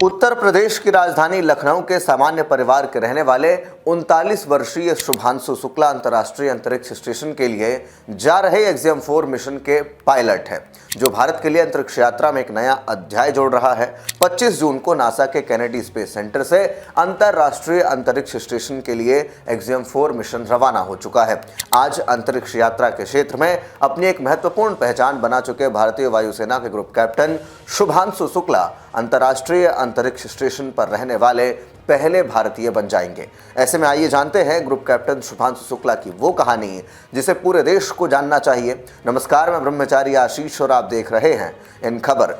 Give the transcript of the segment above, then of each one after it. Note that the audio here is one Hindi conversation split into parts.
उत्तर प्रदेश की राजधानी लखनऊ के सामान्य परिवार के रहने वाले 39 वर्षीय शुभांशु शुक्ला अंतर्राष्ट्रीय अंतरिक्ष स्टेशन के लिए जा रहे एक्सियम 4 मिशन के पायलट हैं, जो भारत के लिए अंतरिक्ष यात्रा में एक नया अध्याय जोड़ रहा है। 25 जून को नासा के कैनेडी स्पेस सेंटर से अंतर्राष्ट्रीय अंतरिक्ष स्टेशन के लिए एक्सियम 4 मिशन रवाना हो चुका है। आज अंतरिक्ष यात्रा के क्षेत्र में अपनी एक महत्वपूर्ण पहचान बना चुके भारतीय वायुसेना के ग्रुप कैप्टन शुभांशु शुक्ला अंतर्राष्ट्रीय अंतरिक्ष स्टेशन पर रहने वाले पहले भारतीय बन जाएंगे। ऐसे में आइए जानते हैं ग्रुप कैप्टन शुभांशु शुक्ला की वो कहानी जिसे पूरे देश को जानना चाहिए। नमस्कार, मैं ब्रह्मचारी आशीष और आप देख रहे हैं इन खबर।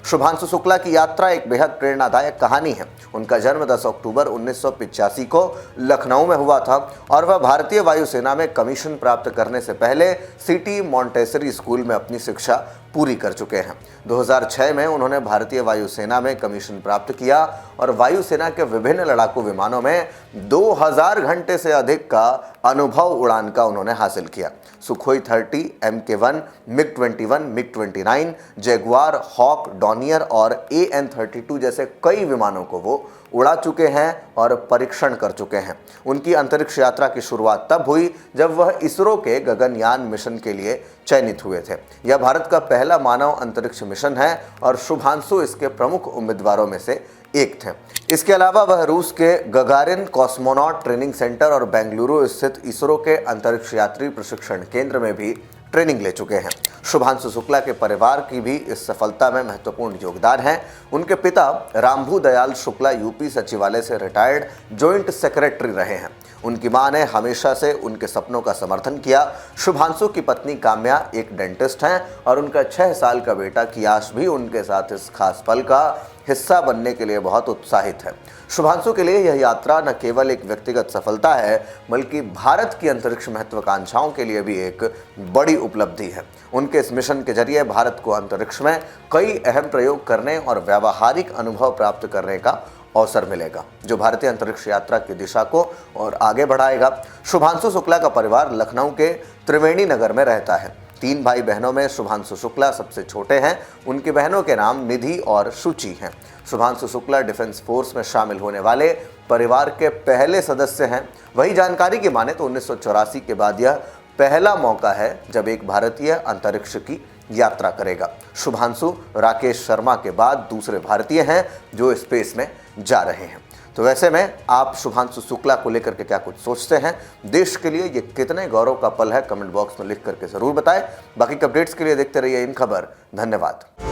शुभांशु शुक्ला की यात्रा एक बेहद प्रेरणादायक कहानी है। उनका जन्म 10 अक्टूबर 1985 को लखनऊ में हुआ था और वह भारतीय वायुसेना में कमीशन प्राप्त करने से पहले सिटी मॉन्टेसरी स्कूल में अपनी शिक्षा पूरी कर चुके हैं। 2006 में उन्होंने भारतीय वायुसेना में कमीशन प्राप्त किया और वायुसेना के विभिन्न लड़ाकू विमानों में 2000 घंटे से अधिक का अनुभव उड़ान का उन्होंने हासिल किया। Sukhoi 30, MK1, MiG-21, MiG-29, Jaguar, hoc, Dornier और AN-32 जैसे कई विमानों को वो उड़ा चुके हैं और परीक्षण कर चुके हैं। उनकी अंतरिक्ष यात्रा की शुरुआत तब हुई जब वह इसरो के गगनयान मिशन के लिए चयनित हुए थे। यह भारत का पहला मानव अंतरिक्ष मिशन है और शुभांशु इसके प्रमुख उम्मीदवारों में से एक थे। इसके अलावा वह रूस के गगारिन कॉस्मोनॉट ट्रेनिंग सेंटर और बेंगलुरु स्थित इसरो के अंतरिक्ष यात्री प्रशिक्षण केंद्र में भी ट्रेनिंग ले चुके हैं। शुभांशु शुक्ला के परिवार की भी इस सफलता में महत्वपूर्ण योगदान है। उनके पिता रामभू दयाल शुक्ला यूपी सचिवालय से रिटायर्ड जॉइंट सेक्रेटरी रहे हैं। उनकी मां ने हमेशा से उनके सपनों का समर्थन किया। शुभांशु की पत्नी काम्या एक डेंटिस्ट हैं और उनका 6 साल का बेटा कियाश भी उनके साथ इस खास पल का हिस्सा बनने के लिए बहुत उत्साहित है। शुभांशु के लिए यह यात्रा न केवल एक व्यक्तिगत सफलता है, बल्कि भारत की अंतरिक्ष महत्वाकांक्षाओं के लिए भी एक बड़ी उपलब्धि है। उनके इस मिशन के जरिए भारत को अंतरिक्ष में कई अहम प्रयोग करने और व्यावहारिक अनुभव प्राप्त करने का अवसर मिलेगा, जो भारतीय अंतरिक्ष यात्रा की दिशा को और आगे बढ़ाएगा। शुभांशु शुक्ला का परिवार लखनऊ के त्रिवेणी नगर में रहता है। 3 भाई बहनों में शुभांशु शुक्ला सबसे छोटे हैं। उनकी बहनों के नाम निधि और शुचि हैं। शुभांशु शुक्ला डिफेंस फोर्स में शामिल होने वाले परिवार के पहले सदस्य हैं। वही जानकारी की माने तो 1984 के बाद यह पहला मौका है जब एक भारतीय अंतरिक्ष की यात्रा करेगा। शुभांशु राकेश शर्मा के बाद दूसरे भारतीय हैं जो स्पेस में जा रहे हैं। तो वैसे में आप शुभांशु शुक्ला को लेकर के क्या कुछ सोचते हैं? देश के लिए ये कितने गौरव का पल है, कमेंट बॉक्स में लिख करके जरूर बताएं। बाकी के अपडेट्स के लिए देखते रहिए इन खबर। धन्यवाद।